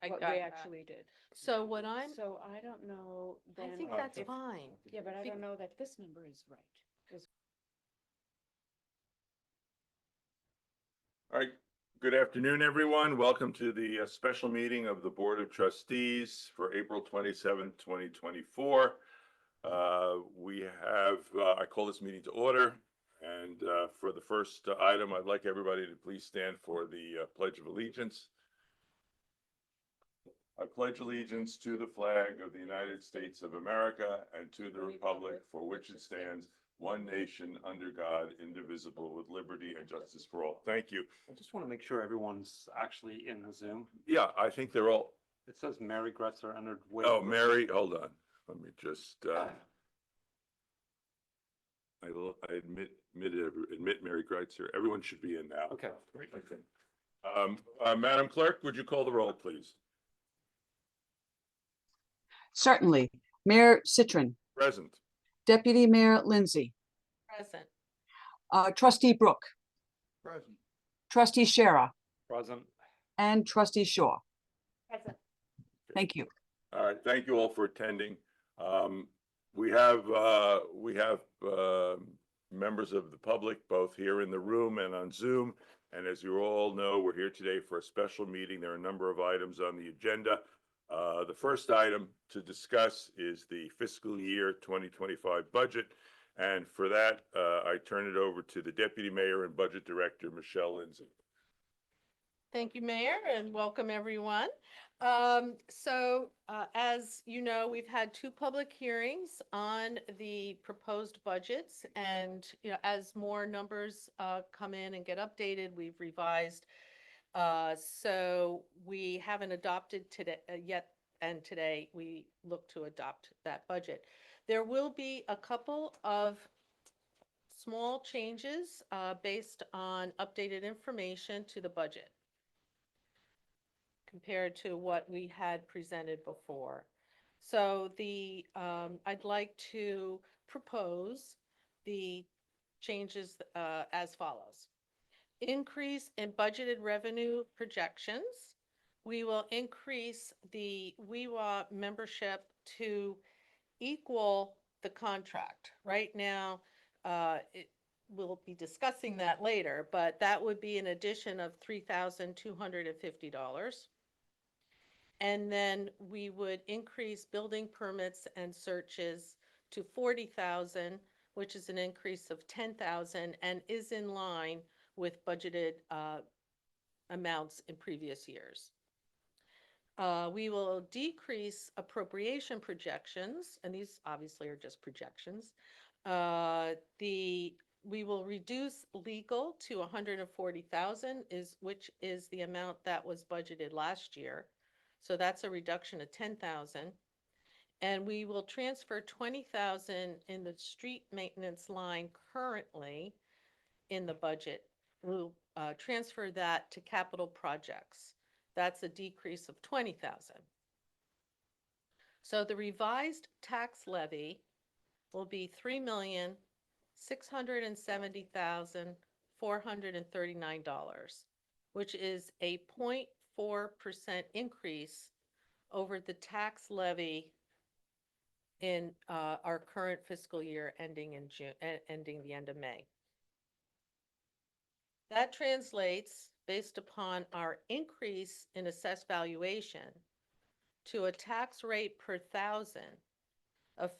I what got we that. actually did. So what I'm, So I don't know I then. think that's if- fine. Yeah, but I Be- don't know that this number is right. 'Cause All right, good afternoon, everyone. Welcome to the special meeting of the Board of Trustees for April 27th, 2024. We have, I call this meeting to order. And for the first item, I'd like everybody to please stand for the Pledge of Allegiance. I pledge allegiance to the flag of the United States of America and to the republic for which it stands, one nation, under God, indivisible, with liberty and justice for all. Thank you. I just want to make sure everyone's actually in the Zoom. Yeah, I think they're all, It says Mary Gretzer entered. oh, Mary, hold on. Let me just, I admit Mary Greitzer. Everyone should be in now. Okay. Okay. Madam Clerk, would you call the roll, please? Certainly. Mayor Citron, Present. Deputy Mayor Lindsay, Present. Trustee Brooke, Present. Trustee Shara, Present. and Trustee Shaw. Present. Thank you. All right, thank you all for attending. We have members of the public, both here in the room and on Zoom. And as you all know, we're here today for a special meeting. There are a number of items on the agenda. The first item to discuss is the fiscal year 2025 budget. And for that, I turn it over to the Deputy Mayor and Budget Director, Michelle Lindsay. Thank you, Mayor, and welcome everyone. As you know, we've had two public hearings on the proposed budgets, and as more numbers come in and get updated, we've revised. So we haven't adopted today yet, and today we look to adopt that budget. There will be a couple of small changes based on updated information to the budget compared to what we had presented before. So I'd like to propose the changes as follows. Increase in budgeted revenue projections. We will increase the WEWA membership to equal the contract. Right now, we'll be discussing that later, but that would be an addition of $3,250. And then we would increase building permits and searches to 40,000, which is an increase of 10,000 and is in line with budgeted amounts in previous years. We will decrease appropriation projections, and these obviously are just projections. We will reduce legal to 140,000, which is the amount that was budgeted last year. So that's a reduction of 10,000. And we will transfer 20,000 in the street maintenance line currently in the budget. We'll transfer that to capital projects. That's a decrease of 20,000. So the revised tax levy will be $3,670,439, which is a 0.4% increase over the tax levy in our current fiscal year ending in June, ending the end of May. That translates, based upon our increase in assessed valuation, to a tax rate per thousand of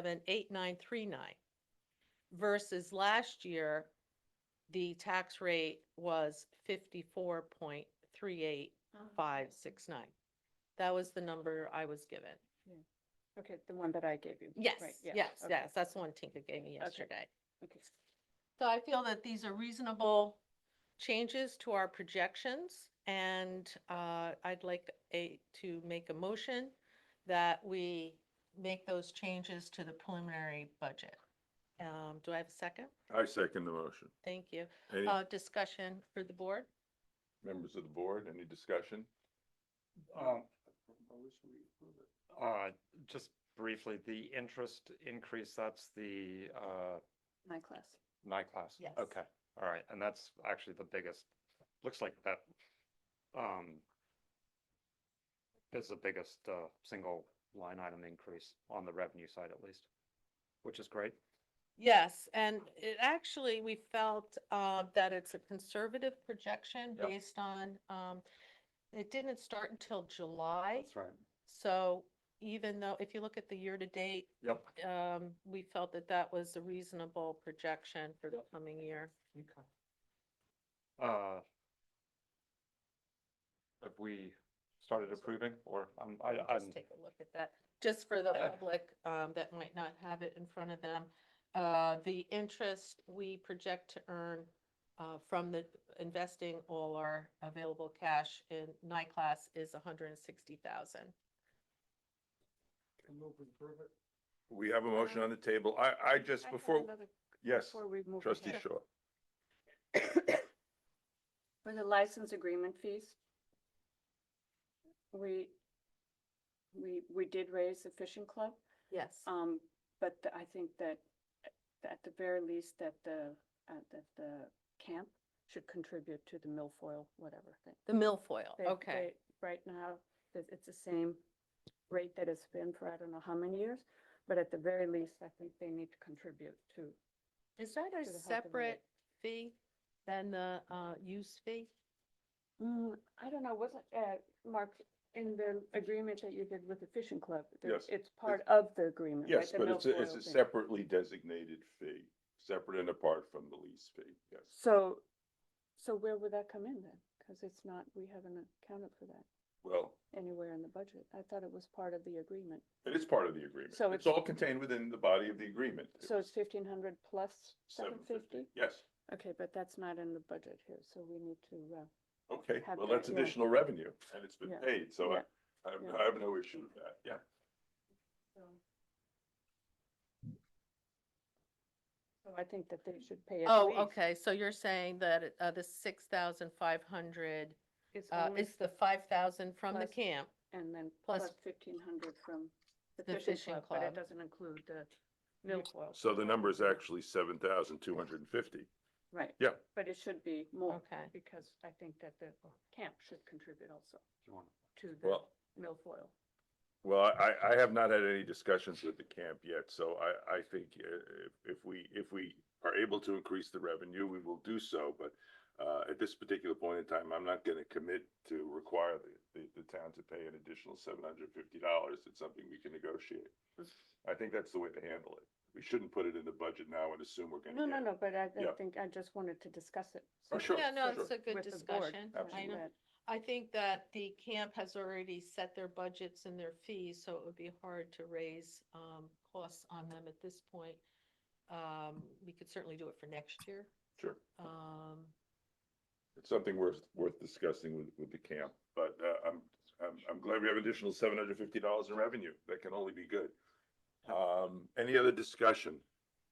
54.0278939 versus last year, the tax rate was 54.38569. That was the number I was given. Okay, the one that I gave you. Yes, Right, yeah, yes, okay. yes. That's the one Tinka gave me yesterday. Okay. So I feel that these are reasonable changes to our projections, and I'd like to make a motion that we make those changes to the preliminary budget. Do I have a second? I second the motion. Thank you. Any Discussion for the board? members of the board, any discussion? Just briefly, the interest increase, that's the My class. NICLAS. Yes. Okay, all right, and that's actually the biggest looks like that, is the biggest, single line item increase on the revenue side at least, which is great. Yes, and it actually, we felt that it's a conservative projection Yep. based on, it didn't start until July. That's right. So even though, if you look at the year-to-date, Yep. we felt that that was a reasonable projection for the coming year. Okay. Have we started approving or I'm, Just take a look at that, just for the public that might not have it in front of them. The interest we project to earn from the investing all our available cash in NICLAS is 160,000. We have a motion on the table. I just, I have before, another- yes, Before we move trustee ahead. Shaw. For the license agreement fees, we did raise the fishing club, Yes. but I think that at the very least that the camp should contribute to the milfoil, whatever thing. The milfoil, They- okay. Right now, it's the same rate that it's been for I don't know how many years, but at the very least, I think they need to contribute to. Is that a to the health of the separate fee than the use fee? I don't know, wasn't, Mark, in the agreement that you did with the fishing club? Yes. It's part of the agreement, right? Yes, the but it's milfoil a thing. separately designated fee, separate and apart from the lease fee, yes. So where would that come in then? Because it's not, we haven't accounted for that Well, anywhere in the budget. I thought it was part of the agreement. it is part of the agreement. So It's it's- all contained within the body of the agreement. So it's 1,500 plus 750? Yes, Okay, but that's not in the budget here, so we need to, okay, Have well, that, that's yeah. additional revenue, and it's been Yeah, paid, so yeah, I have no issue with that, yeah. so I think that they should pay at Oh, least. okay, so you're saying that the 6,500 It's only is the 5,000 from the plus camp? And then plus plus 1,500 from the the fishing fishing club, but club. it doesn't include the milfoil. So the number is actually 7,250. Right. Yeah. But it should be more. Okay. Because I think that the camp should contribute also Do you want- to the Well, milfoil. well, I have not had any discussions with the camp yet, so I think if we are able to increase the revenue, we will do so, but at this particular point in time, I'm not gonna commit to require the town to pay an additional $750. It's something we can negotiate. I think that's the way to handle it. We shouldn't put it in the budget now and assume we're gonna No, get no, it. no, but I Yeah. think I just wanted to discuss it. Oh, sure. Yeah, no, sure. it's a good with the board, discussion. so I know. that- I think that the camp has already set their budgets and their fees, so it would be hard to raise costs on them at this point. We could certainly do it for next year. Sure. Um, It's something worth discussing with the camp, but I'm glad we have additional $750 in revenue. That can only be good. Any other discussion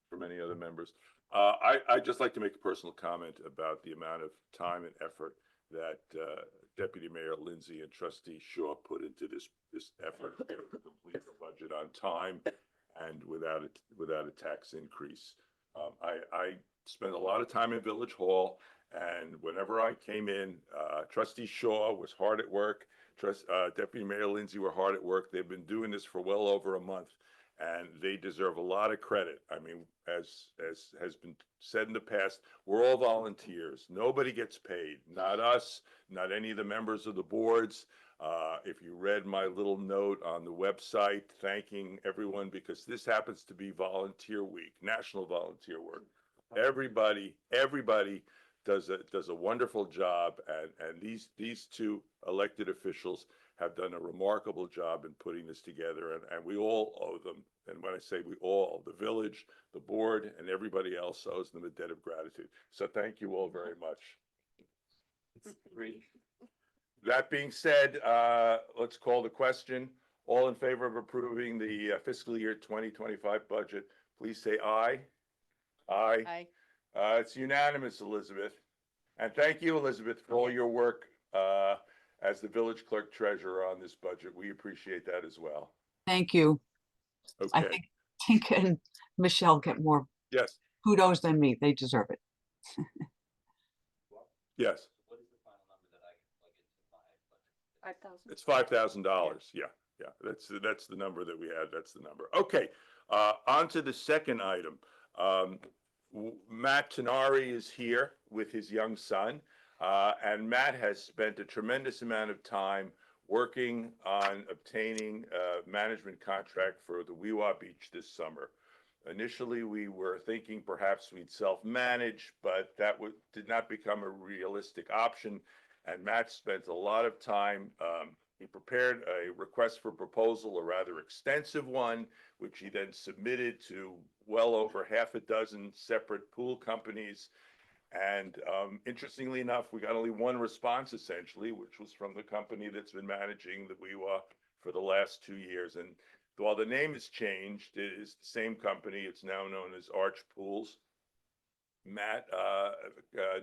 from any other members? I'd just like to make a personal comment about the amount of time and effort that Deputy Mayor Lindsay and Trustee Shaw put into this effort to complete the budget on time and without a tax increase. I spent a lot of time in Village Hall, and whenever I came in, Trustee Shaw was hard at work. Deputy Mayor Lindsay were hard at work. They've been doing this for well over a month, and they deserve a lot of credit. I mean, as has been said in the past, we're all volunteers. Nobody gets paid, not us, not any of the members of the boards. If you read my little note on the website, thanking everyone, because this happens to be Volunteer Week, National Volunteer Work. Everybody does a wonderful job, and these two elected officials have done a remarkable job in putting this together, and we all owe them. And when I say we all, the village, the board, and everybody else owes them a debt of gratitude. So thank you all very much. That being said, let's call the question. All in favor of approving the fiscal year 2025 budget, please say aye. Aye. It's unanimous, Elizabeth. And thank you, Elizabeth, for all your work as the village clerk treasurer on this budget. We appreciate that as well. Thank you. I Okay, think Tink and Michelle get more yes, kudos than me. They deserve it. yes. 5,000? It's $5,000. Yeah, yeah, that's the number that we had. That's the number. Okay, on to the second item. Matt Tenari is here with his young son, and Matt has spent a tremendous amount of time working on obtaining a management contract for the Weewah Beach this summer. Initially, we were thinking perhaps we'd self-manage, but that did not become a realistic option. And Matt spent a lot of time. He prepared a request for proposal, a rather extensive one, which he then submitted to well over half a dozen separate pool companies. And interestingly enough, we got only one response essentially, which was from the company that's been managing the Weewah for the last 2 years. And while the name has changed, it is the same company. It's now known as Arch Pools. Matt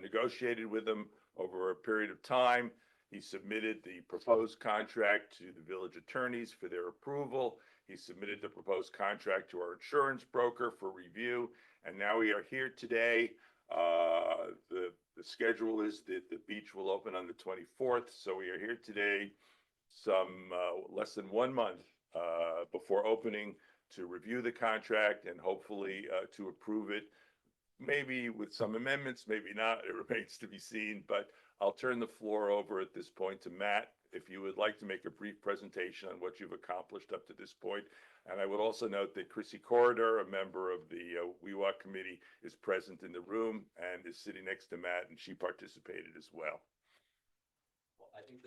negotiated with them over a period of time. He submitted the proposed contract to the village attorneys for their approval. He submitted the proposed contract to our insurance broker for review. And now we are here today. The schedule is that the beach will open on the 24th. So we are here today, some less than 1 month before opening, to review the contract and hopefully to approve it. Maybe with some amendments, maybe not. It remains to be seen, but I'll turn the floor over at this point to Matt, if you would like to make a brief presentation on what you've accomplished up to this point. And I would also note that Chrissy Corridor, a member of the Weewah Committee, is present in the room and is sitting next to Matt, and she participated as well. Well, I think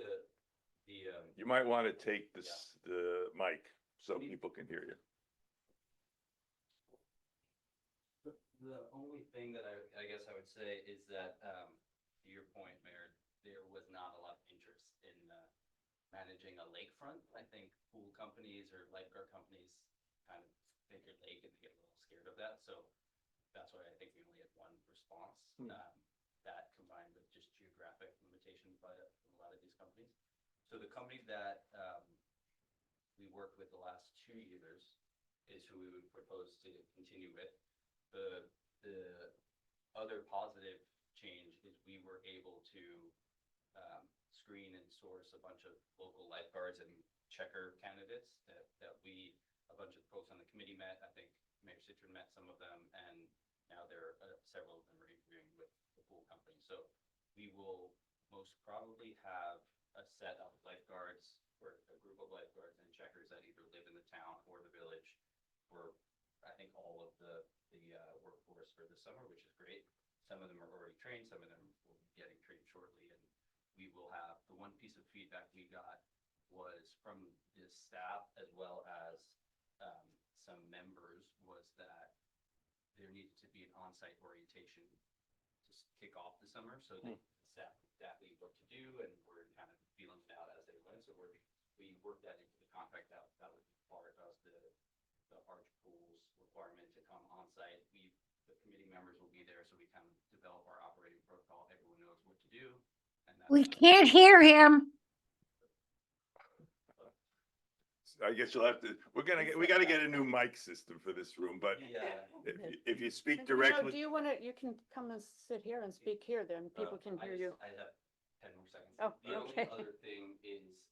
You might want to take this, the mic so people can hear you. the only thing that I guess I would say is that, to your point, Mayor, there was not a lot of interest in managing a lakefront. I think pool companies or lifeguard companies kind of think your lake and they get a little scared of that. So that's why I think we only had one response. That combined with just geographic limitations by a lot of these companies. So the company that we worked with the last 2 years is who we would propose to continue with. The other positive change is we were able to screen and source a bunch of local lifeguards and checker candidates that a bunch of folks on the committee met. I think Mayor Citron met some of them, and now there are several of them are interviewing with the pool company. So we will most probably have a set of lifeguards or a group of lifeguards and checkers that either live in the town or the village for, I think, all of the workforce for the summer, which is great. Some of them are already trained, some of them will be getting trained shortly, and we will have, the one piece of feedback we got was from the staff as well as some members, was that there needed to be an on-site orientation to kick off the summer, so the staff exactly what to do, and we're kind of feeling it out as they went. So we worked that into the contract. That was part of the Arch Pools requirement to come on site. The committee members will be there, so we kind of develop our operating protocol. Everyone knows what to do. And We can't hear him. I guess you'll have to, we got to get a new mic system for this room, but Yeah. if you speak And, you know, directly. do you want to, you can come and sit here and speak here, then people can hear you. I have 10 more seconds. Oh, The okay. only other thing is,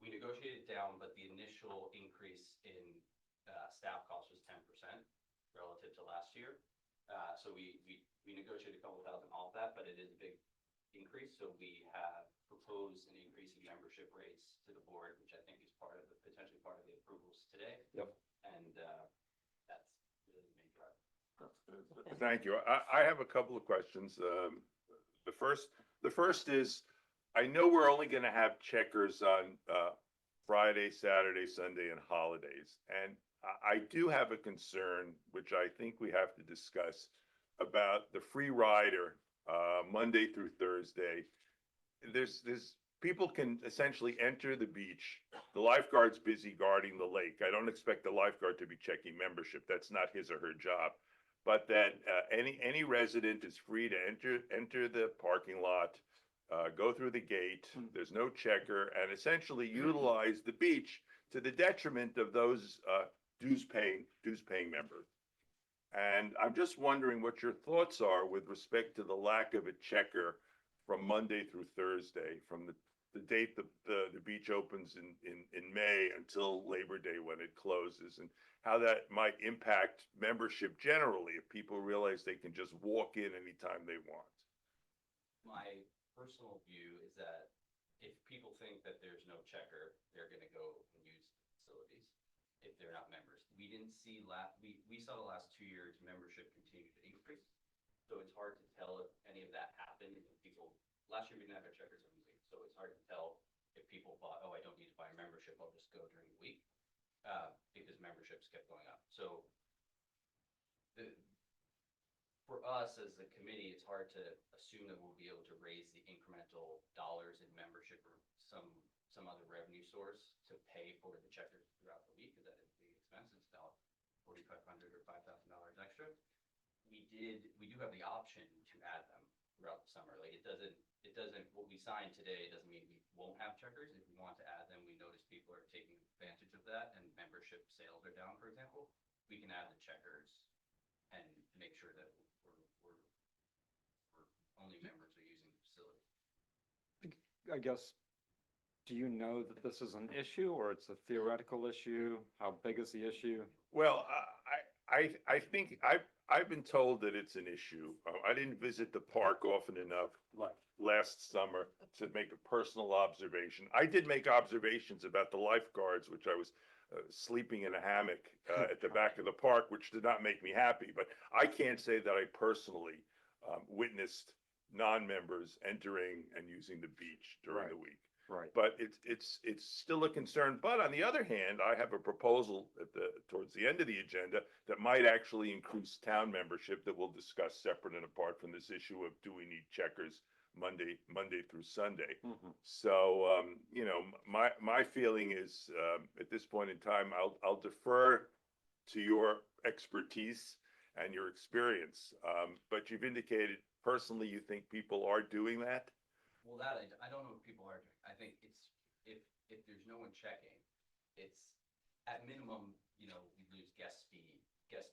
we negotiated down, but the initial increase in staff cost was 10% relative to last year. So we negotiated a couple thousand off that, but it is a big increase. So we have proposed an increase in membership rates to the board, which I think is potentially part of the approvals today. Yep. And that's really the main driver. Thank you. I have a couple of questions. The first is, I know we're only going to have checkers on Friday, Saturday, Sunday, and holidays. And I do have a concern, which I think we have to discuss, about the free rider Monday through Thursday. There's people can essentially enter the beach. The lifeguard's busy guarding the lake. I don't expect the lifeguard to be checking membership. That's not his or her job. But that any resident is free to enter the parking lot, go through the gate. There's no checker, and essentially utilize the beach to the detriment of those dues paying members. And I'm just wondering what your thoughts are with respect to the lack of a checker from Monday through Thursday, from the the date the beach opens in May until Labor Day when it closes, and how that might impact membership generally if people realize they can just walk in anytime they want. My personal view is that if people think that there's no checker, they're gonna go and use the facilities if they're not members. We didn't see we saw the last 2 years membership continue to increase. So it's hard to tell if any of that happened. If people, last year we didn't have our checkers every week, so it's hard to tell if people thought, oh, I don't need to buy a membership, I'll just go during the week, because memberships kept going up. So for us as a committee, it's hard to assume that we'll be able to raise the incremental dollars in membership or some other revenue source to pay for the checkers throughout the week, because that is a big expense. It's about $4,500 or $5,000 extra. We do have the option to add them throughout the summer. Like it doesn't, what we signed today doesn't mean we won't have checkers. If we want to add them, we notice people are taking advantage of that and membership sales are down, for example, we can add the checkers and make sure that we're only members are using the facility. I guess, do you know that this is an issue or it's a theoretical issue? How big is the issue? Well, I think I've been told that it's an issue. I didn't visit the park often enough last summer to make a personal observation. I did make observations about the lifeguards, which I was sleeping in a hammock at the back of the park, which did not make me happy. But I can't say that I personally witnessed non-members entering and using the beach during the week. Right. But it's still a concern. But on the other hand, I have a proposal towards the end of the agenda that might actually increase town membership that we'll discuss separate and apart from this issue of do we need checkers Monday through Sunday. Mhm. So you know, my feeling is at this point in time, I'll defer to your expertise and your experience. But you've indicated personally you think people are doing that. Well, that I don't know what people are doing. I think it's if there's no one checking, it's at minimum, you know, we lose guest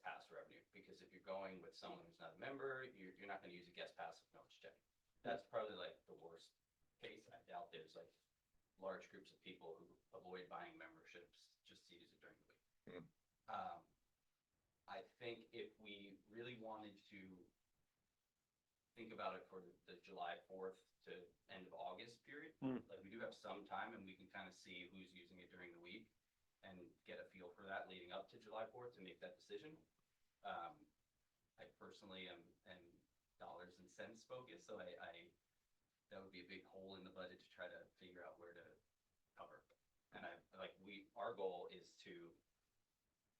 pass revenue, because if you're going with someone who's not a member, you're not going to use a guest pass if no one's checking. That's probably like the worst case. I doubt there's like large groups of people who avoid buying memberships just to use it during the week. I think if we really wanted to think about it for the July 4th to end of August period, like we do have some time and we can kind of see who's using it during the week and get a feel for that leading up to July 4th to make that decision. I personally am dollars and cents focused, so I that would be a big hole in the budget to try to figure out where to cover. And our goal is to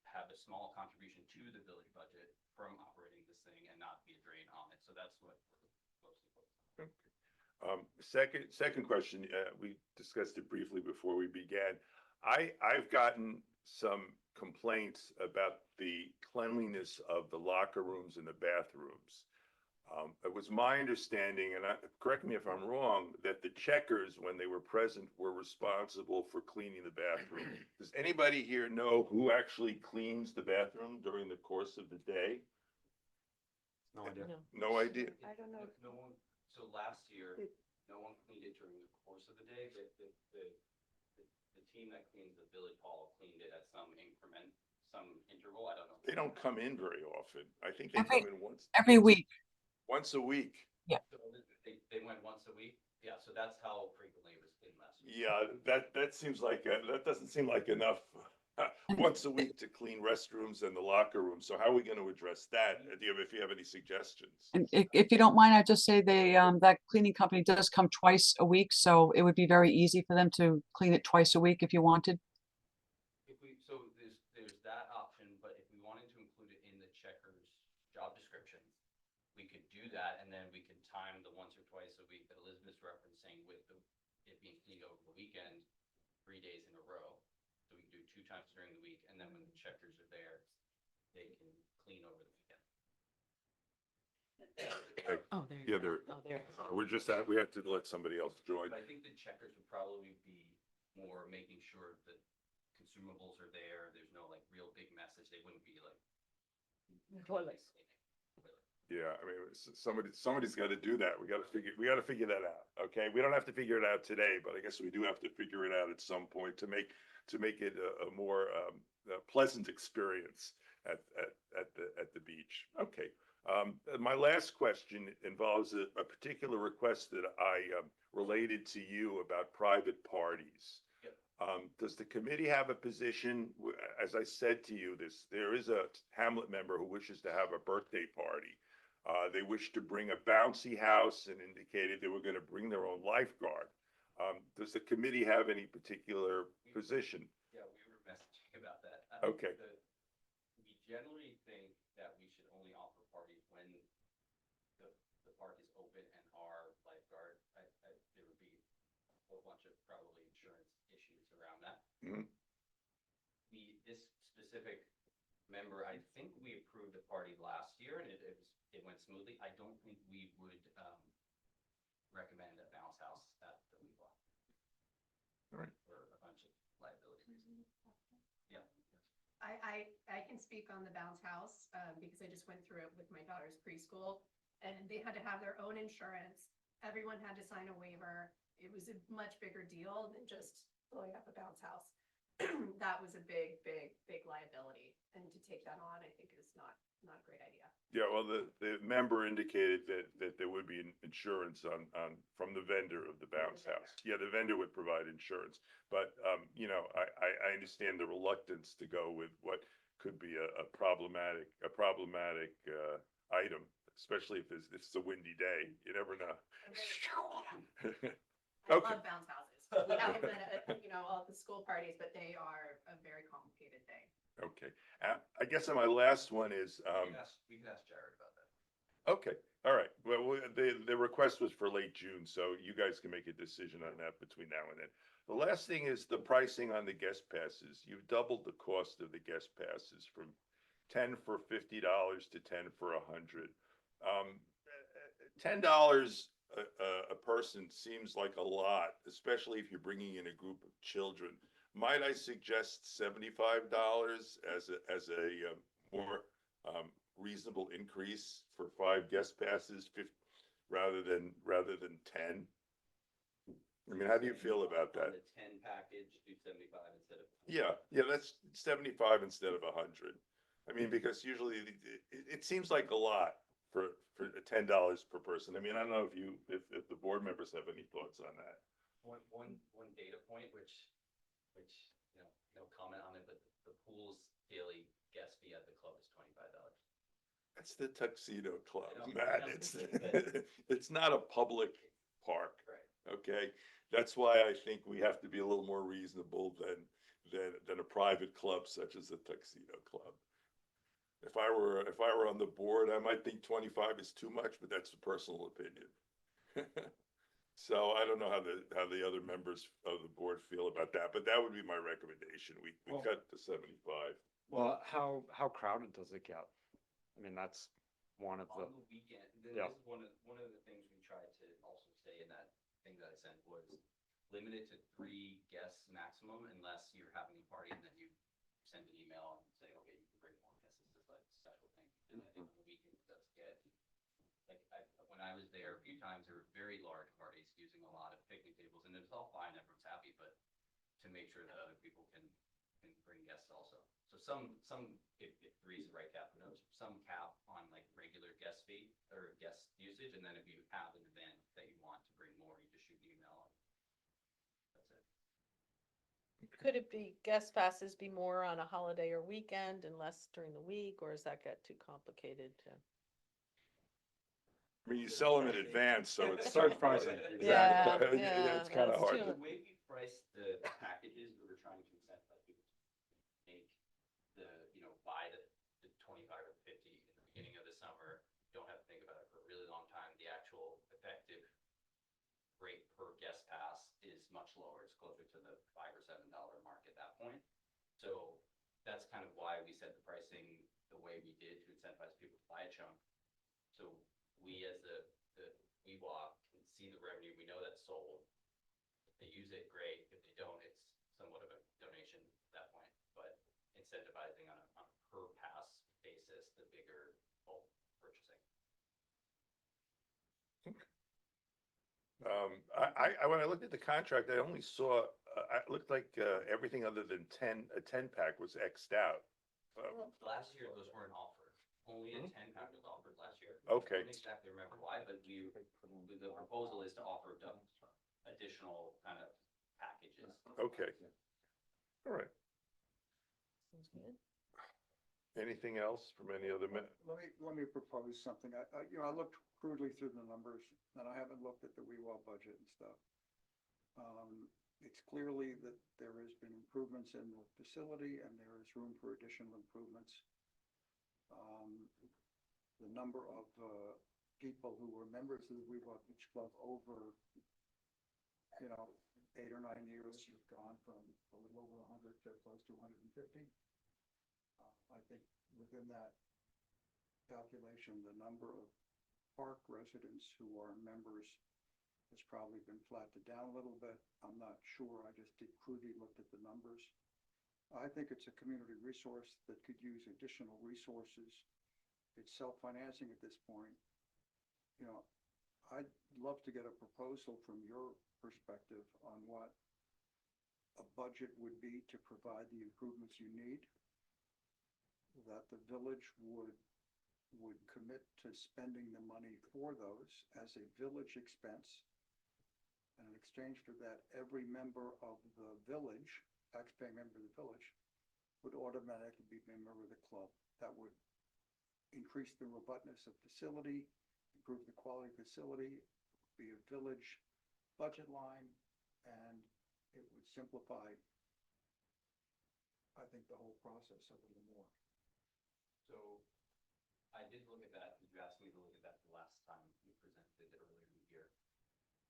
have a small contribution to the village budget from operating this thing and not be a drain on it. So that's what we're mostly focused on. Second question, we discussed it briefly before we began. I've gotten some complaints about the cleanliness of the locker rooms and the bathrooms. It was my understanding, and correct me if I'm wrong, that the checkers, when they were present, were responsible for cleaning the bathroom. Does anybody here know who actually cleans the bathroom during the course of the day? No idea. No. No idea. I don't know. No one, so last year, It- no one cleaned it during the course of the day, but the team that cleans the village hall cleaned it at some interval. I don't know. They don't come in very often. I think they Every- come in Every week. once a week. So they went once a week? Yeah, so that's how frequently it was cleaned last year. Yeah, that seems like, that doesn't seem like enough once a week to clean restrooms and the locker room. So how are we going to address that? If you have any suggestions? And if you don't mind, I'd just say that cleaning company does come twice a week, so it would be very easy for them to clean it twice a week if you wanted. So there's that option, but if we wanted to include it in the checkers job description, we could do that, and then we could time the once or twice a week that Elizabeth's referencing with it being cleaned over the weekend, 3 days in a row. So we can do 2 times during the week, and then when the checkers are there, they can clean over the weekend. Oh, there Yeah, you go. there, Oh, there. we have to let somebody else join. But I think the checkers would probably be more making sure that consumables are there, there's no like real big message, they wouldn't be like Toilets. cleaning. Yeah. Yeah, I mean, somebody's got to do that. We got to figure that out. Okay, we don't have to figure it out today, but I guess we do have to figure it out at some point to make it a more pleasant experience at the beach. Okay. My last question involves a particular request that I related to you about private parties. Does the committee have a position? As I said to you, there is a Hamlet member who wishes to have a birthday party. They wish to bring a bouncy house and indicated they were going to bring their own lifeguard. Does the committee have any particular position? Yeah, we were messaging about that. Okay. We generally think that we should only offer parties when the park is open and our lifeguard, there would be a whole bunch of probably insurance issues around that. Mhm. This specific member, I think we approved the party last year and it went smoothly. I don't think we would, recommend a bounce house at the Weeble. All right. For a bunch of liability reasons. Yeah. I can speak on the bounce house, because I just went through it with my daughter's preschool, and they had to have their own insurance. Everyone had to sign a waiver. It was a much bigger deal than just blowing up a bounce house. That was a big liability, and to take that on, I think is not a great idea. Yeah, well, the member indicated that there would be insurance on from the vendor of the bounce house. Yeah, the vendor would provide insurance, but you know, I understand the reluctance to go with what could be a problematic item, especially if it's a windy day. You never know. I Okay. love bounce houses. We have them at, all the school parties, but they are a very complicated thing. Okay, I guess my last one is We can ask Jared about that. okay, all right. Well, the request was for late June, so you guys can make a decision on that between now and then. The last thing is the pricing on the guest passes. You've doubled the cost of the guest passes from 10 for $50 to 10 for $100. $10 a person seems like a lot, especially if you're bringing in a group of children. Might I suggest $75 as a more reasonable increase for 5 guest passes, rather than 10? I mean, how do you feel about On that? the 10 package, do 75 instead of. Yeah, that's 75 instead of 100. I mean, because usually it seems like a lot for $10 per person. I mean, I don't know if the board members have any thoughts on that. One data point, which, no comment on it, but the pool's daily guest fee at the club is $25. That's the Tuxedo Club, I know, Matt. I know. It's not a public park, Right. okay? That's why I think we have to be a little more reasonable than a private club such as the Tuxedo Club. If I were on the board, I might think 25 is too much, but that's a personal opinion. So I don't know how the other members of the board feel about that, but that would be my recommendation. We Well- cut to 75. Well, how crowded does it get? I mean, that's one of the, On the weekend, Yeah. this is one of the things we tried to also say in that thing that I sent was limit it to 3 guests maximum unless you're having a party and then you send an email and say, okay, you can bring more guests. This is like a special thing. And I think on the weekend it does get, like, when I was there a few times, there were very large parties using a lot of picnic tables and it's all fine, everyone's happy, but to make sure that other people can bring guests also. So if 3 is the right cap, who knows, some cap on like regular guest fee or guest usage, and then if you have an event that you want to bring more, you just shoot an email. That's it. Could it be guest passes be more on a holiday or weekend and less during the week, or does that get too complicated to? I mean, you sell them in advance, so it's Start pricing. Yeah, Exactly. yeah, It's kind of that's hard. too- The way we price the packages, we were trying to incentivize people to make buy the 25 or 50 in the beginning of the summer. Don't have to think about it for a really long time. The actual effective rate per guest pass is much lower. It's closer to the $5 or $7 mark at that point. So that's kind of why we set the pricing the way we did to incentivize people to buy a chunk. So we as the WeWalk can see the revenue. We know that's sold. If they use it, great. If they don't, it's somewhat of a donation at that point. But incentivizing on a per pass basis, the bigger bulk purchasing. When I looked at the contract, I only saw, it looked like, everything other than a 10-pack was Xed out. Last year, those weren't offered. Only a 10-pack was offered last year. Okay. I don't exactly remember why, but the proposal is to offer additional kind of packages. Okay. All right. Sounds good. Anything else from any other Let me propose something. I looked crudely through the numbers and I haven't looked at the WeWa budget and stuff. It's clearly that there has been improvements in the facility and there is room for additional improvements. The number of, people who were members of the WeWa Beach Club over, 8 or 9 years have gone from a little over 100 to close to 150. I think within that calculation, the number of park residents who are members has probably been flattened down a little bit. I'm not sure. I just did crudely looked at the numbers. I think it's a community resource that could use additional resources. It's self-financing at this point. I'd love to get a proposal from your perspective on what a budget would be to provide the improvements you need, that the village would commit to spending the money for those as a village expense. And in exchange for that, every member of the village, taxpaying member of the village, would automatically be a member of the club. That would increase the robustness of facility, improve the quality of facility, be a village budget line, and it would simplify, I think, the whole process a little more. So I did look at that. You asked me to look at that the last time you presented it earlier in the year.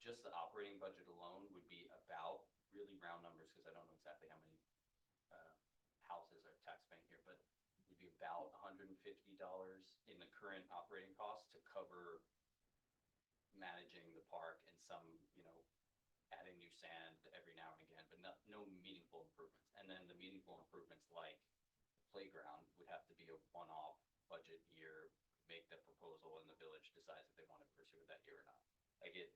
Just the operating budget alone would be about, really round numbers, because I don't know exactly how many houses are taxpaying here, but it would be about $150 in the current operating costs to cover managing the park and some, adding new sand every now and again, but no meaningful improvements. And then the meaningful improvements like playground would have to be a one-off budget year, make the proposal and the village decides if they want to pursue it that year or not. Like if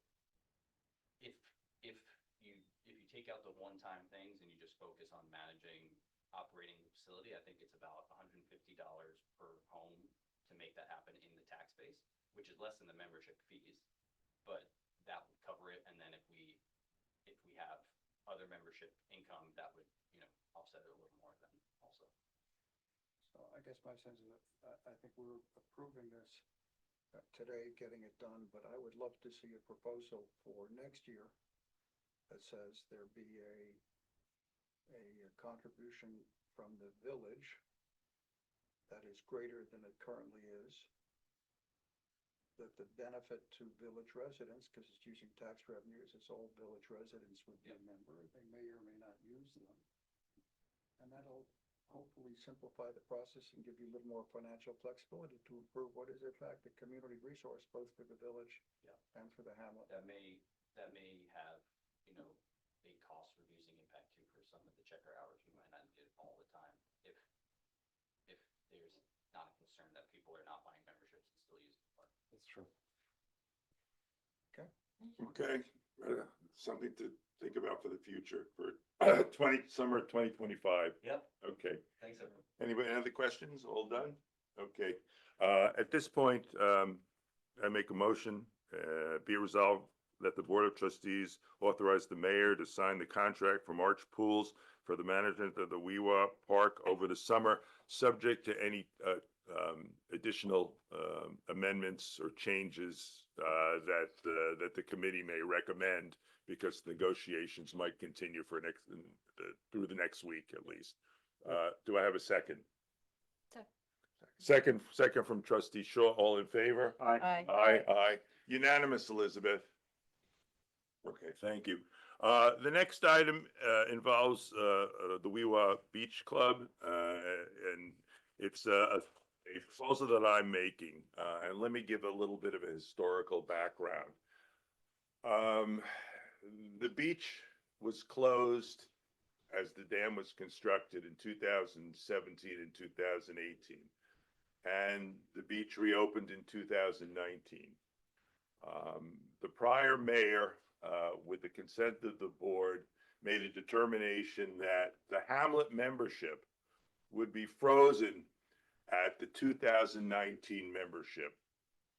you take out the one-time things and you just focus on managing operating the facility, I think it's about $150 per home to make that happen in the tax base, which is less than the membership fees, but that would cover it. And then if we have other membership income, that would, offset it a little more than also. So I guess my sense is that I think we're approving this today, getting it done, but I would love to see a proposal for next year that says there be a contribution from the village that is greater than it currently is, that the benefit to village residents, because it's using tax revenues, it's all village residents would be a member. They may or may not use them. And that'll hopefully simplify the process and give you a little more financial flexibility to improve what is in fact a community resource, both for the village and for the hamlet. That may have, a cost reducing impact too for some of the checker hours. We might not need it all the time if there's not a concern that people are not buying memberships and still using the park. That's true. Okay, something to think about for the future, for summer 2025. Yep. Okay. Thanks, everyone. Anybody, any other questions? All done? Okay. At this point, I make a motion, be it resolved that the Board of Trustees authorize the mayor to sign the contract for March Pools for the management of the WeWa Park over the summer, subject to any additional amendments or changes that the committee may recommend, because negotiations might continue for through the next week at least. Do I have a second? Second from Trustee Shaw. All in favor? Aye. Aye. Unanimous, Elizabeth. Okay, thank you. The next item involves the WeWa Beach Club, and it's a proposal that I'm making. And let me give a little bit of a historical background. The beach was closed as the dam was constructed in 2017 and 2018. And the beach reopened in 2019. The prior mayor with the consent of the board, made a determination that the Hamlet membership would be frozen at the 2019 membership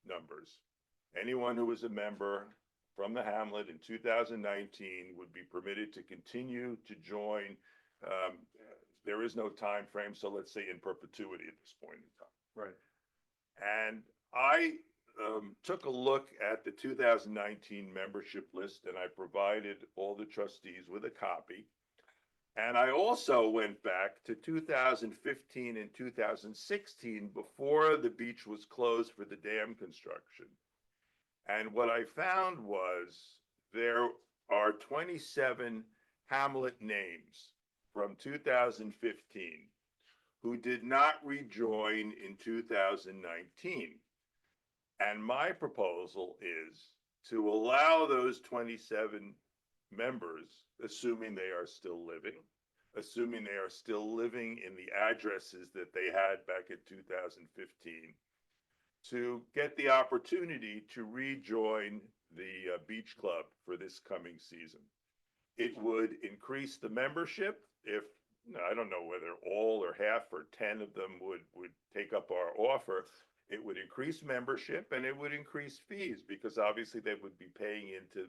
numbers. Anyone who was a member from the Hamlet in 2019 would be permitted to continue to join. There is no time frame, so let's say in perpetuity at this point in time. Right. And I took a look at the 2019 membership list, and I provided all the trustees with a copy. And I also went back to 2015 and 2016 before the beach was closed for the dam construction. And what I found was there are 27 Hamlet names from 2015 who did not rejoin in 2019. And my proposal is to allow those 27 members, assuming they are still living in the addresses that they had back in 2015, to get the opportunity to rejoin the beach club for this coming season. It would increase the membership if, I don't know whether all or half or 10 of them would take up our offer. It would increase membership and it would increase fees, because obviously they would be paying into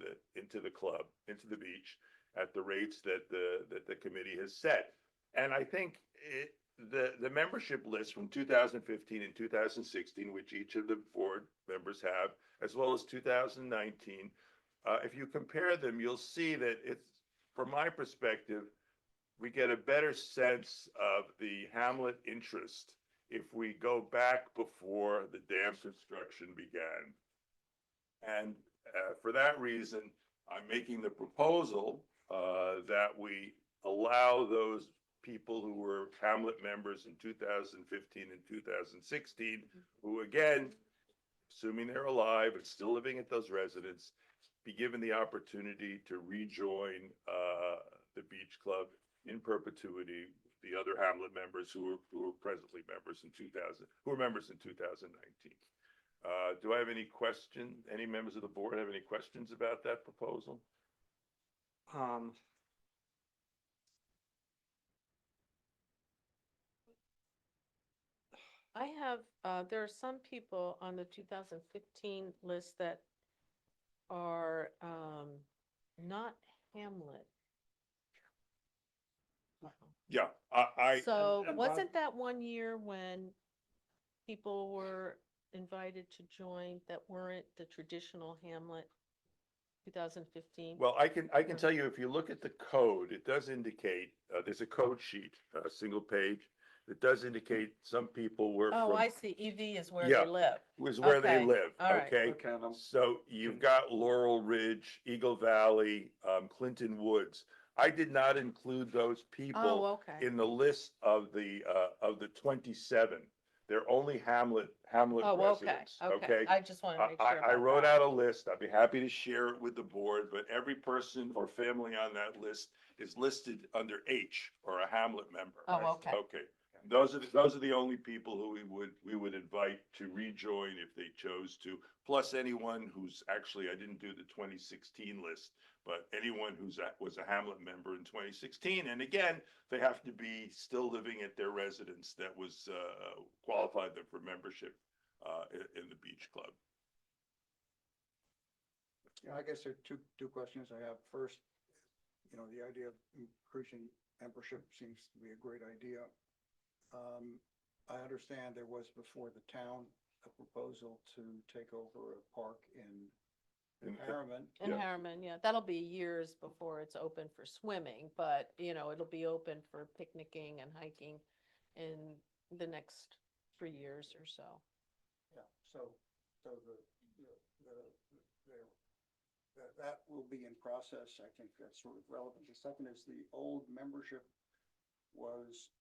the club, into the beach, at the rates that the committee has set. And I think the membership list from 2015 and 2016, which each of the board members have, as well as 2019, if you compare them, you'll see that it's, from my perspective, we get a better sense of the Hamlet interest if we go back before the dam construction began. And for that reason, I'm making the proposal that we allow those people who were Hamlet members in 2015 and 2016, who again, assuming they're alive and still living at those residences, be given the opportunity to rejoin the beach club in perpetuity. The other Hamlet members who were presently members in 2000, who were members in 2019. Do I have any questions? Any members of the board have any questions about that proposal? I have, there are some people on the 2015 list that are not Hamlet. Yeah, So and wasn't that one year when people were invited to join that weren't the traditional Hamlet, 2015? well, I can tell you, if you look at the code, it does indicate, there's a code sheet, a single page, that does indicate some people were Oh, from, I see. EV is where Yeah. they live. was where they Okay, live, all right. okay? Okay, and So you've got Laurel Ridge, Eagle Valley, Clinton Woods. I did not include those Oh, people okay. in the list of the 27. They're only Hamlet Oh, okay, residents, okay. I just want to make sure I about wrote that. out a list. I'd be happy to share it with the board, but every person or family on that list is listed under H, or a Hamlet member. Oh, okay. Okay. Those are the only people who we would invite to rejoin if they chose to, plus anyone who's actually, I didn't do the 2016 list, but anyone was a Hamlet member in 2016. And again, they have to be still living at their residence that was qualified them for membership in the beach club. Yeah, I guess there are two questions I have. First, the idea of increasing membership seems to be a great idea. I understand there was before the town a proposal to take over a park in Harriman. In Yeah. Harriman, yeah, that'll be years before it's open for swimming, but it'll be open for picnicking and hiking in the next 3 years or so. Yeah, so that will be in process. I think that's sort of relevant. The second is the old membership was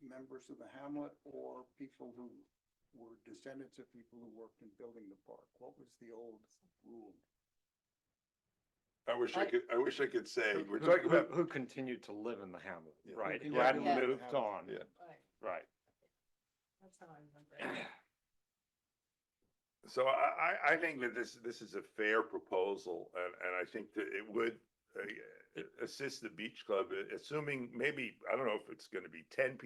members of the Hamlet or people who were descendants of people who worked in building the park. What was the old rule? I wish I could say, we're who- talking who- about, who continued to live in the Hamlet, Yeah. right? Who Who hadn't continued to moved live in the on, Yeah. Right. right? That's how I remember it. So I think that this is a fair proposal, and I think that it would assist the beach club, assuming maybe, I don't know if it's gonna be 10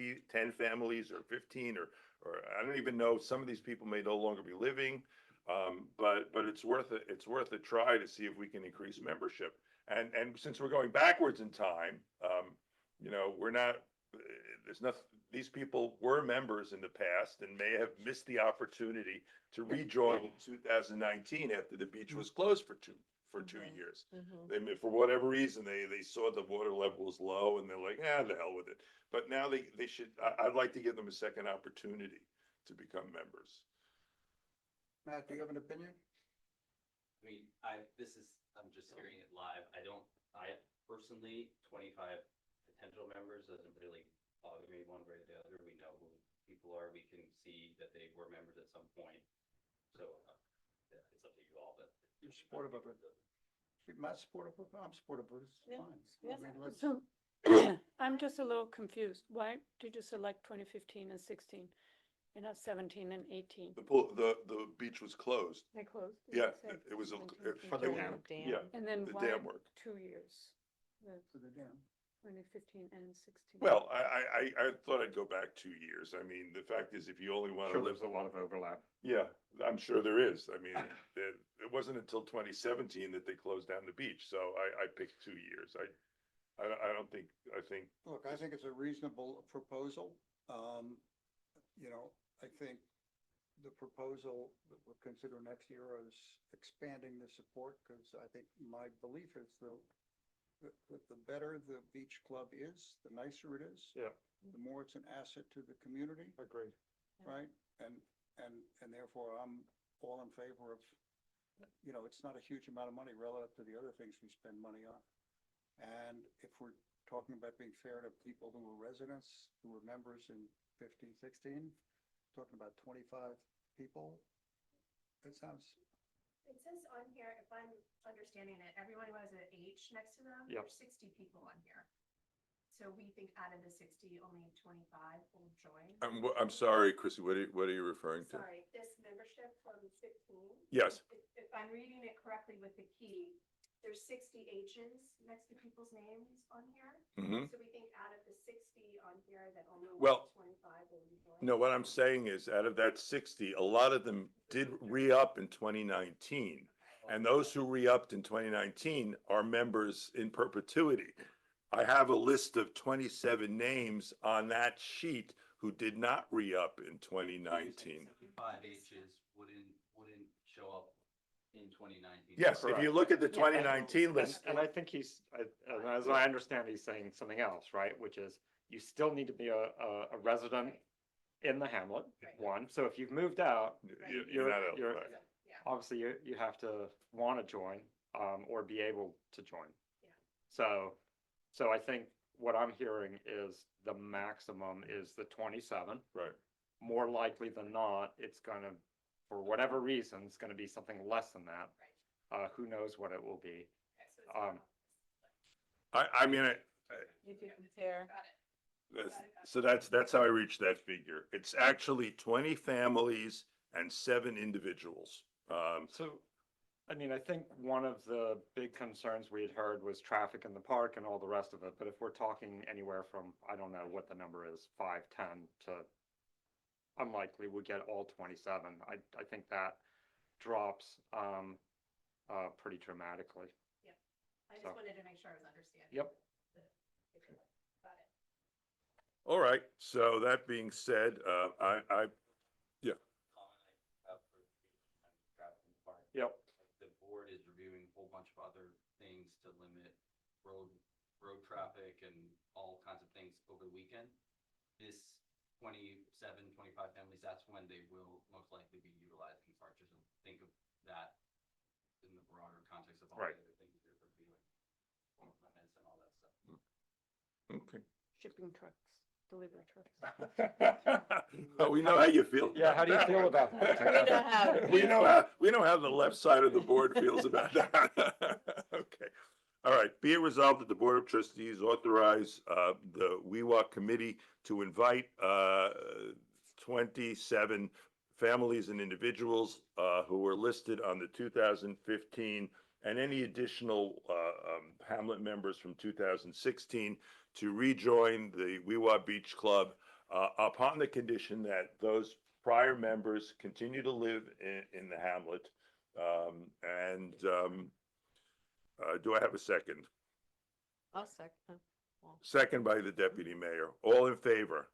families or 15 or I don't even know, some of these people may no longer be living. But it's worth a try to see if we can increase membership. And since we're going backwards in time, you know, we're not, there's nothing, these people were members in the past and may have missed the opportunity to rejoin in 2019 after the beach was closed for two years. Mhm. They, for whatever reason, they saw the water level was low and they're like, the hell with it. But now they should, I'd like to give them a second opportunity to become members. Matt, do you have an opinion? I mean, I'm just hearing it live. I personally, 25 potential members doesn't really bother me one way or the other. We know who people are. We can see that they were members at some point. So yeah, it's up to you all, but. You're supportive of it? Matt's supportive of it? I'm supportive of it. It's Yeah. fine. Yeah. I mean, let's, So I'm just a little confused. Why did you select 2015 and 16 and not 17 and 18? The beach was closed. They closed. Yeah, They said it was, 17 For the and dam. 18. yeah, And then the why dam work. 2 years? The to the dam. 2015 and 16. Well, I thought I'd go back 2 years. I mean, the fact is, if you only want to Sure, live, there's a lot of overlap. yeah, I'm sure there is. I mean, it wasn't until 2017 that they closed down the beach, so I picked 2 years. I don't think, I think, Look, I think it's a reasonable proposal. You know, I think the proposal that we'll consider next year is expanding the support, because I think my belief is the better the beach club is, the nicer it is. Yeah. The more it's an asset to the community, Agreed. right? And therefore, I'm all in favor of, you know, it's not a huge amount of money relative to the other things we spend money on. And if we're talking about being fair to people who were residents, who were members in 15, 16, talking about 25 people, it sounds, It says on here, if I'm understanding it, everyone who has an H next to them, Yep. there's 60 people on here. So we think out of the 60, only 25 will join. I'm sorry, Chrissy, what are you referring to? Sorry, this membership from 15. Yes. If I'm reading it correctly with the key, there's 60 H's next to people's names on here. Mhm. So we think out of the 60 on here, that only Well, 25 will be joined. No, what I'm saying is, out of that 60, a lot of them did re-up in 2019. And those who re-upped in 2019 are members in perpetuity. I have a list of 27 names on that sheet who did not re-up in 2019. 5 H's wouldn't show up in 2019. Yes, if you look at the 2019 list, And I think as I understand, he's saying something else, right? Which is you still need to be a resident in the hamlet, Right. one. So if you've moved out, you're not eligible. you're- obviously you have to want to join, or be able to join. Yeah. So I think what I'm hearing is the maximum is the 27. Right. More likely than not, it's gonna, for whatever reason, it's gonna be something less than that. Who knows what it will be? Okay, so it's I mean, If you compare, got it. so that's how I reached that figure. It's actually 20 families and 7 individuals. So, I mean, I think one of the big concerns we had heard was traffic in the park and all the rest of it, but if we're talking anywhere from, I don't know what the number is, 5, 10 to unlikely we get all 27. I think that drops, pretty dramatically. I just So- wanted to make sure I was understanding. Yep. Got it. All right, so that being said, Comment I have for traffic in the park. Yep. The board is reviewing a whole bunch of other things to limit road traffic and all kinds of things over the weekend. This 27, 25 families, that's when they will most likely be utilizing the park. Just think of that in the broader context of all the Right. other things they're reviewing. Limits and all that stuff. okay. Shipping trucks, delivery trucks. Well, we know how you feel. Yeah, how do you feel about that? We know how the left side of the board feels about that. Okay. All right. Be it resolved that the Board of Trustees authorize the WeWalk Committee to invite 27 families and individuals who were listed on the 2015 and any additional Hamlet members from 2016 to rejoin the Weewah Beach Club upon the condition that those prior members continue to live in the hamlet. Do I have a second? I'll second. Second by the deputy mayor. All in favor?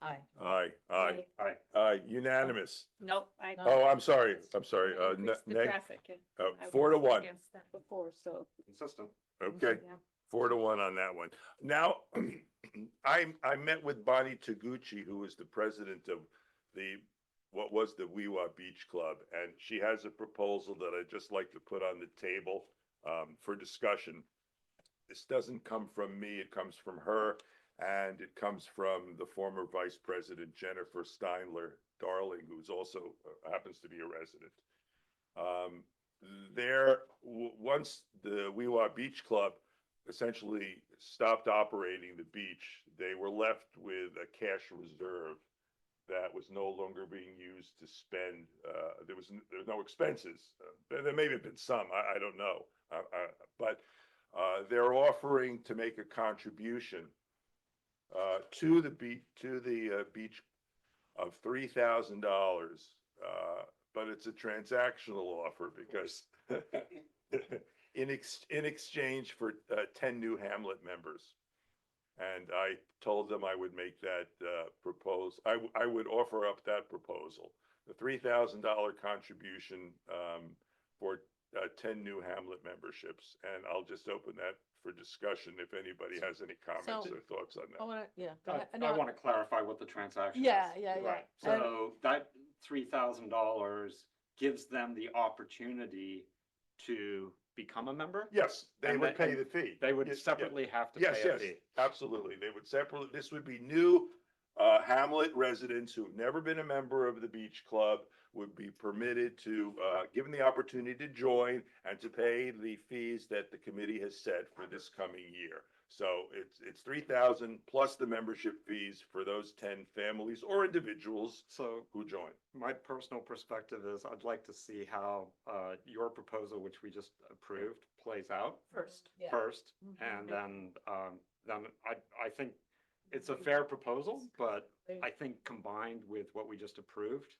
Aye. Aye, aye, Aye. aye, unanimous. Nope. No. Oh, I'm sorry, Increase the nay, traffic, and I 4 to was 1. against that before, so. Consistent. Okay, Yeah. 4 to 1 on that one. Now, I met with Bonnie Taguchi, who is the president of what was the Weewah Beach Club, and she has a proposal that I'd just like to put on the table for discussion. This doesn't come from me, it comes from her, and it comes from the former Vice President Jennifer Steinler Darling, who's also happens to be a resident. Once the Weewah Beach Club essentially stopped operating the beach, they were left with a cash reserve that was no longer being used to spend. There was no expenses. There may have been some, I don't know. But they're offering to make a contribution to the beach of $3,000. But it's a transactional offer because in exchange for 10 new Hamlet members. And I told them I would make that proposal. I would offer up that proposal, the $3,000 contribution for 10 new Hamlet memberships. And I'll just open that for discussion if anybody has any comments So- or thoughts on I that. want to, yeah. go I ahead. No, want to clarify what the transaction is. Yeah, yeah, yeah. Right. And- So that $3,000 gives them the opportunity to become a member? Yes, they And would the- pay and the fee. They would Yes, yeah. separately have to Yes, pay a yes, fee. absolutely. They would separately, this would be new Hamlet residents who've never been a member of the beach club would be permitted to, given the opportunity to join and to pay the fees that the committee has set for this coming year. So it's 3,000 plus the membership fees for those 10 families or individuals So who join. my personal perspective is I'd like to see how your proposal, which we just approved, plays out First, yeah. first. Mhm. And then I think it's a fair proposal, but I think combined with what we just approved,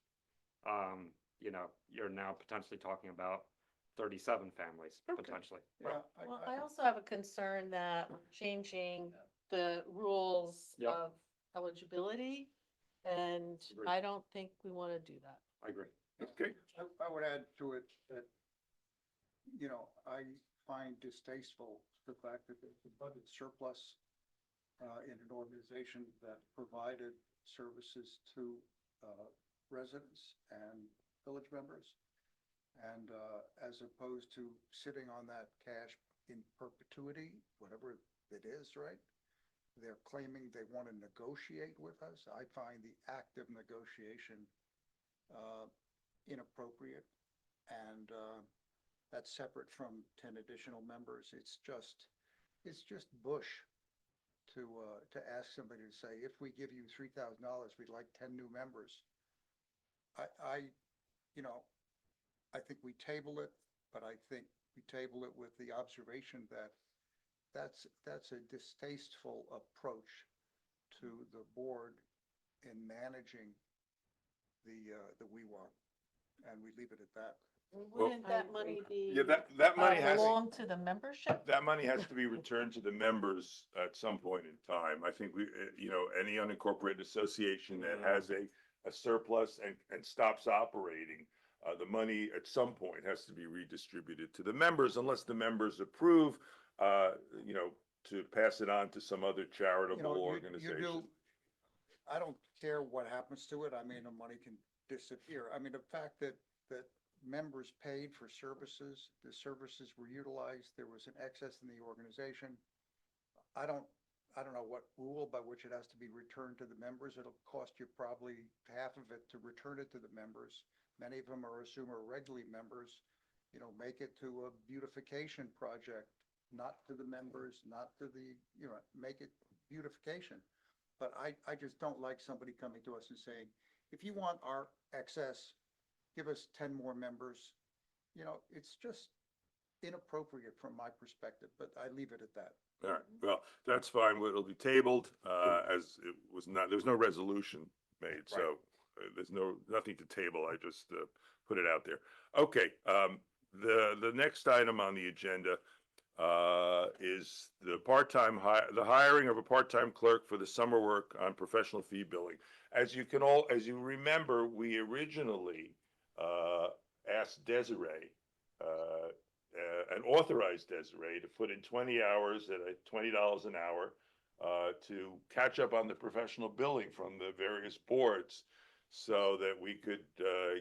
you're now potentially talking about 37 families, Okay. potentially. Yeah, Well, I also have a concern that we're changing the rules Yep. of eligibility. And Agreed. I don't think we want to do that. I agree. Okay. I would add to it that, I find distasteful the fact that there's a budget surplus in an organization that provided services to residents and village members. And as opposed to sitting on that cash in perpetuity, whatever it is, right? They're claiming they want to negotiate with us. I find the act of negotiation inappropriate. And that's separate from 10 additional members. It's just bush to ask somebody to say, if we give you $3,000, we'd like 10 new members. I think we table it, but I think we table it with the observation that that's a distasteful approach to the board in managing the Weewah, and we leave it at that. Wouldn't that money be? Yeah, that money has, Belong to the membership? that money has to be returned to the members at some point in time. I think any unincorporated association that has a surplus and stops operating, the money at some point has to be redistributed to the members unless the members approve, to pass it on to some other charitable organization. I don't care what happens to it. I mean, the money can disappear. I mean, the fact that members paid for services, the services were utilized, there was an excess in the organization. I don't know what rule by which it has to be returned to the members. It'll cost you probably half of it to return it to the members. Many of them are regularly members, make it to a beautification project, not to the members, not to the, make it beautification. But I just don't like somebody coming to us and saying, if you want our excess, give us 10 more members. You know, it's just inappropriate from my perspective, but I leave it at that. All right, well, that's fine. Well, it'll be tabled, as it was not, there's no resolution made, so there's nothing to table. I just, put it out there. Okay, the next item on the agenda, is the the hiring of a part-time clerk for the summer work on professional fee billing. As you remember, we originally, asked Desiree, and authorized Desiree to put in 20 hours at $20 an hour to catch up on the professional billing from the various boards so that we could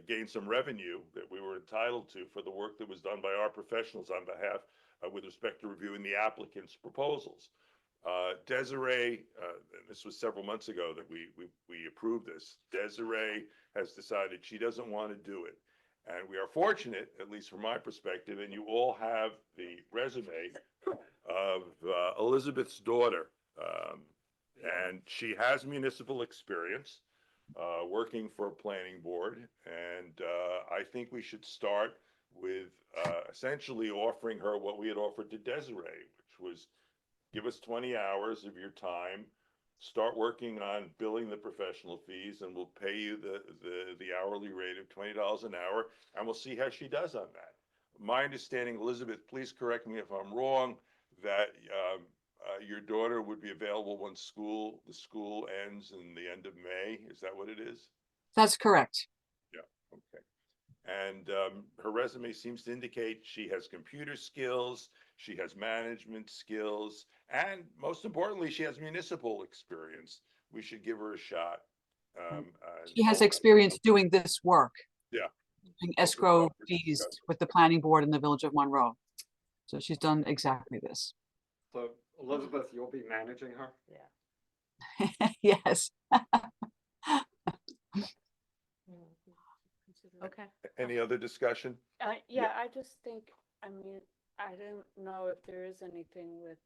gain some revenue that we were entitled to for the work that was done by our professionals on behalf with respect to reviewing the applicant's proposals. Desiree, and this was several months ago that we approved this. Desiree has decided she doesn't want to do it. And we are fortunate, at least from my perspective, and you all have the resume of Elizabeth's daughter. And she has municipal experience working for a planning board. And I think we should start with essentially offering her what we had offered to Desiree, which was give us 20 hours of your time, start working on billing the professional fees, and we'll pay you the hourly rate of $20 an hour, and we'll see how she does on that. My understanding, Elizabeth, please correct me if I'm wrong, that your daughter would be available when the school ends in the end of May. Is that what it is? That's correct. Yeah, okay. And her resume seems to indicate she has computer skills, she has management skills, and most importantly, she has municipal experience. We should give her a shot. She has experience doing this work. Yeah. Doing escrow fees with the planning board in the Village of Monroe. So she's done exactly this. So Elizabeth, you'll be managing her? Yeah. Yes. Okay. Any other discussion? Yeah, I just think, I mean, I don't know if there is anything with,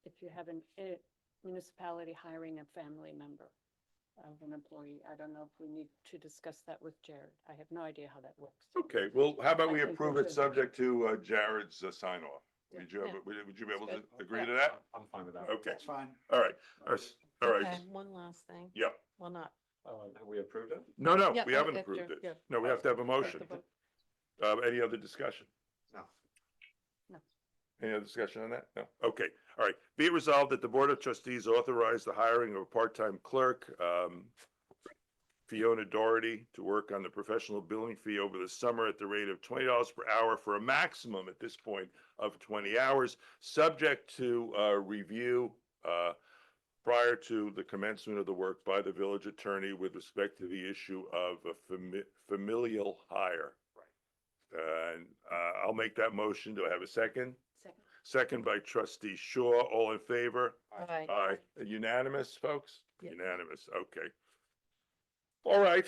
if you have a municipality hiring a family member of an employee. I don't know if we need to discuss that with Jared. I have no idea how that works. Okay, well, how about I we think approve we it should. subject to Jared's sign off? Yeah. Would you be able to Good. agree to that? I'm fine with that. Okay, That's fine. all right, all right. Okay, one last thing. Yeah, Well, not. Have we approved it? no, Yeah, we haven't after, approved it. yeah. No, we have to have a motion. The vote. Any other discussion? No. No. Any other discussion on that? No? Okay, all right. Be it resolved that the Board of Trustees authorize the hiring of a part-time clerk, Fiona Doherty, to work on the professional billing fee over the summer at the rate of $20 per hour for a maximum at this point of 20 hours, subject to review prior to the commencement of the work by the village attorney with respect to the issue of a familial hire. And I'll make that motion. Do I have a second? Second. Second by trustee Shaw. All in favor? Aye. Aye. Unanimous, folks? Yep. Unanimous, okay. All right,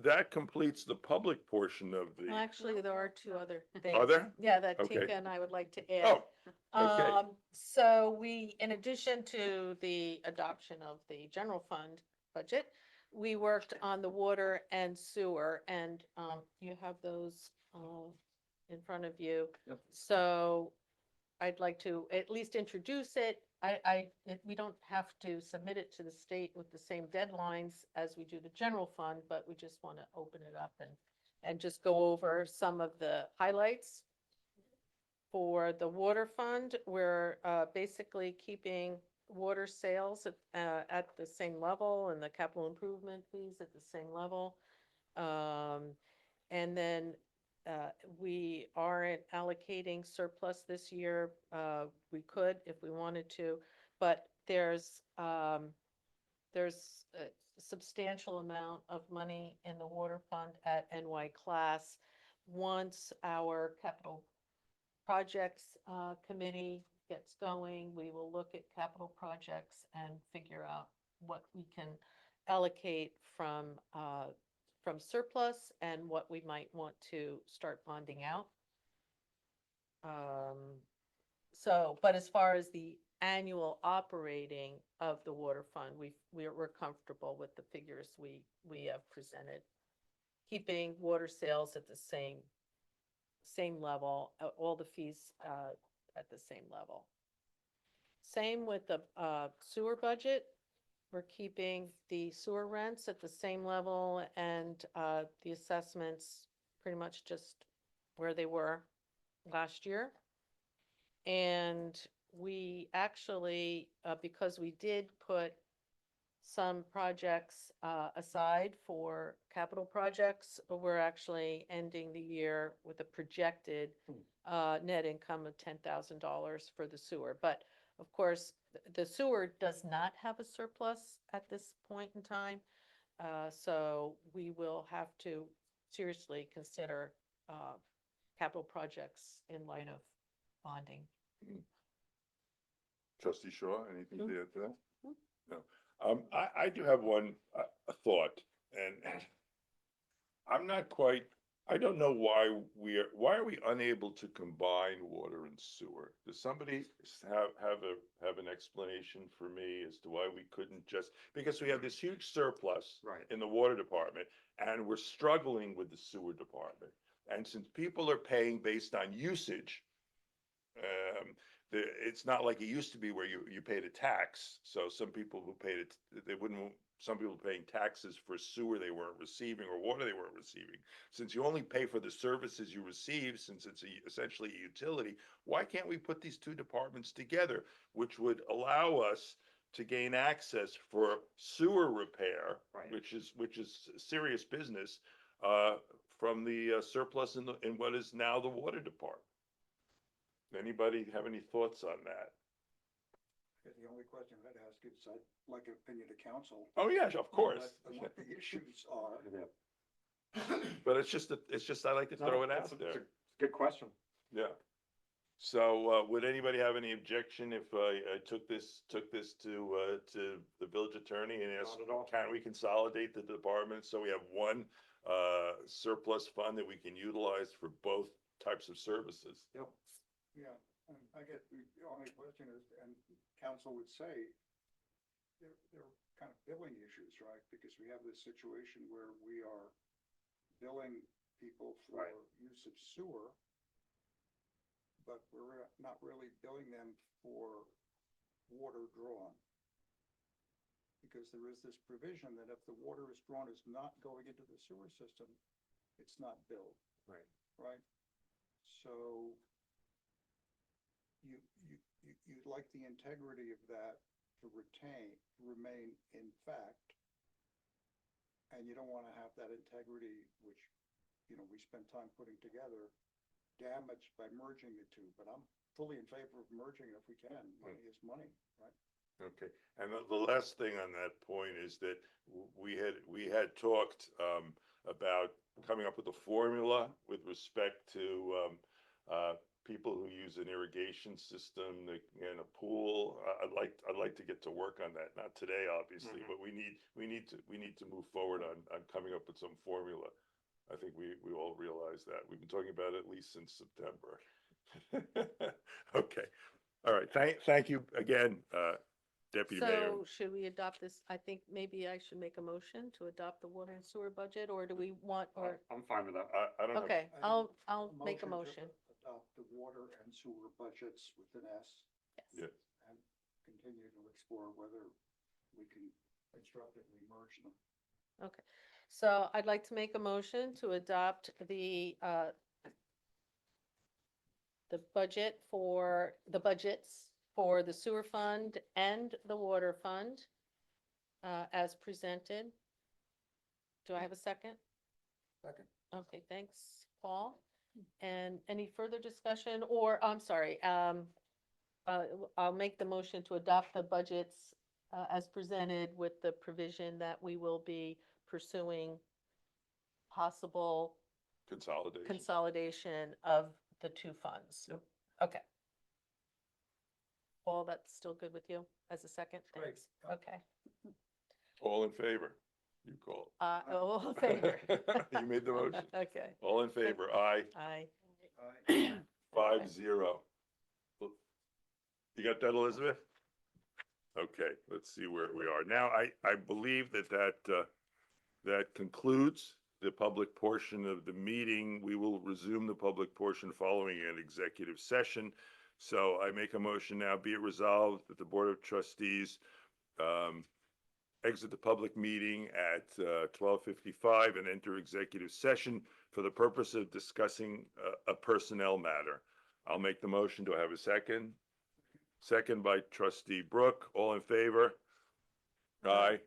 that completes the public portion of Well, the, actually, there are two other things. are there? Yeah, that Okay. Tika and I would like to add. Oh, okay. So we, in addition to the adoption of the general fund budget, we worked on the water and sewer, and you have those in front of you. Yep. So I'd like to at least introduce it. We don't have to submit it to the state with the same deadlines as we do the general fund, but we just want to open it up and just go over some of the highlights. For the water fund, we're basically keeping water sales at the same level and the capital improvement fees at the same level. And then we aren't allocating surplus this year. We could if we wanted to, but there's a substantial amount of money in the water fund at NY Class. Once our capital projects committee gets going, we will look at capital projects and figure out what we can allocate from surplus and what we might want to start bonding out. So, but as far as the annual operating of the water fund, we're comfortable with the figures we have presented. Keeping water sales at the same level, all the fees, at the same level. Same with the, sewer budget. We're keeping the sewer rents at the same level and, the assessments pretty much just where they were last year. And we actually, because we did put some projects aside for capital projects, we're actually ending the year with a projected net income of $10,000 for the sewer. But of course, the sewer does not have a surplus at this point in time. So we will have to seriously consider capital projects in light of bonding. Trustee Shaw, anything to add to that? Mm. No. I do have one, a thought, and I'm not quite, I don't know why why are we unable to combine water and sewer? Does somebody have an explanation for me as to why we couldn't just, because we have this huge surplus Right. in the water department, and we're struggling with the sewer department. And since people are paying based on usage, it's not like it used to be where you paid a tax. So some people who paid it, some people paying taxes for sewer they weren't receiving or water they weren't receiving. Since you only pay for the services you receive, since it's essentially a utility, why can't we put these two departments together, which would allow us to gain access for sewer repair, Right. which is serious business, from the surplus in what is now the water department? Anybody have any thoughts on that? The only question I'd ask is, I'd like an opinion of council. Oh, yeah, of course. on what the issues are. But it's just, I like to throw it out It's a there. Good question. Yeah. So, would anybody have any objection if I took this to the village attorney and asked, Not at all. can we consolidate the departments so we have one surplus fund that we can utilize for both types of services? Yep. Yeah, and I guess the only question is, and council would say, they're kind of billing issues, right? Because we have this situation where we are billing people for Right. use of sewer, but we're not really billing them for water drawn. Because there is this provision that if the water is drawn is not going into the sewer system, it's not billed. Right. Right? So you'd like the integrity of that to remain in fact. And you don't want to have that integrity, which, we spend time putting together, damaged by merging the two. But I'm fully in favor of merging if we can. Money is money, right? Okay, and the last thing on that point is that we had talked about coming up with a formula with respect to people who use an irrigation system and a pool. I'd like to get to work on that. Not today, obviously, but we need to move forward on coming up with some formula. I think we all realize that. We've been talking about it at least since September. Okay, all right. Thank you again, Deputy Mayor. So should we adopt this? I think maybe I should make a motion to adopt the water and sewer budget, or do we want, or, I'm fine with that. I don't have. okay, I I'll think make a to motion. Adopt the water and sewer budgets with an S Yeah. and continue to explore whether we can constructively merge them. Okay, so I'd like to make a motion to adopt the budgets for the sewer fund and the water fund, as presented. Do I have a second? Second. Okay, thanks, Paul. And any further discussion, or, I'm sorry, I'll make the motion to adopt the budgets as presented with the provision that we will be pursuing possible consolidation of the two funds. Yep. Okay. Paul, that's still good with you as a second? Great. Thanks. Okay. All in favor? You call. All in favor? You made the motion. Okay. All in favor? Aye. Aye. 5-0. You got that, Elizabeth? Okay, let's see where we are. Now, I believe that concludes the public portion of the meeting. We will resume the public portion following an executive session. So I make a motion now, be it resolved that the Board of Trustees exit the public meeting at 12:55 and enter executive session for the purpose of discussing a personnel matter. I'll make the motion. Do I have a second? Second by Trustee Brooke. All in favor? Aye.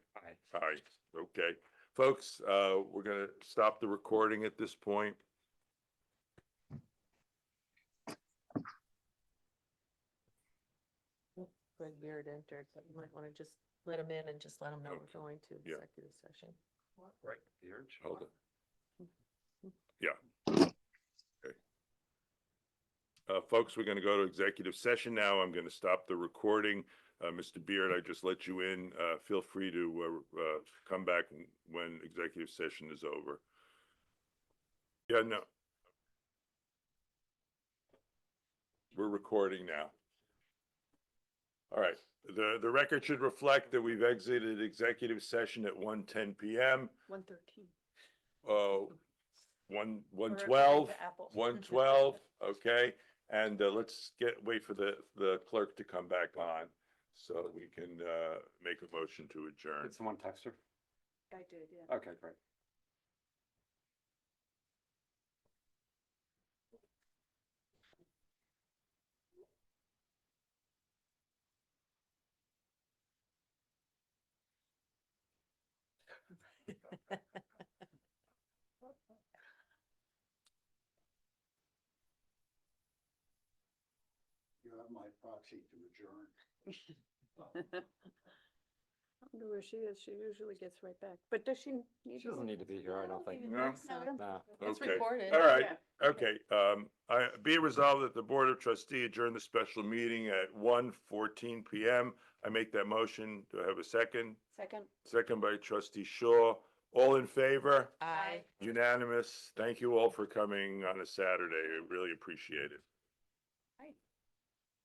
Aye. Okay. Folks, we're going to stop the recording at this point. Greg Beard entered, but you might want to just let him in and just let him know we're going to Yeah. executive session. Right. Hold it. Yeah. Okay. Folks, we're going to go to executive session now. I'm going to stop the recording. Mr. Beard, I just let you in. Feel free to come back when executive session is over. Yeah, no. We're recording now. All right. The record should reflect that we've exited executive session at 1:10 PM. 113. 1:12, 1:12, okay? And let's wait for the clerk to come back on so we can make a motion to adjourn. Did someone text her? I did, yeah. Okay, great. You have my proxy to adjourn. I wonder where she is. She usually gets right back. But does she need? She doesn't need to be here, I don't think. No? Nah. It's Okay. recorded. All right, Yeah. okay. Be it resolved that the Board of Trustee adjourn the special meeting at 1:14 PM. I make that motion. Do I have a second? Second. Second by Trustee Shaw. All in favor? Aye. Unanimous. Thank you all for coming on a Saturday. I really appreciate it.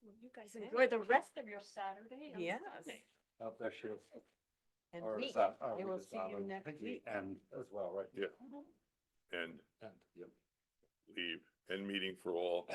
Well, you guys enjoy the rest of your Saturday. and Yes. Sunday. Oh, there she is. And Or meet. is that? Oh, We we will just see have you a- I next think the week. end as well, right? Yeah. And End, yep. leave. End meeting for all.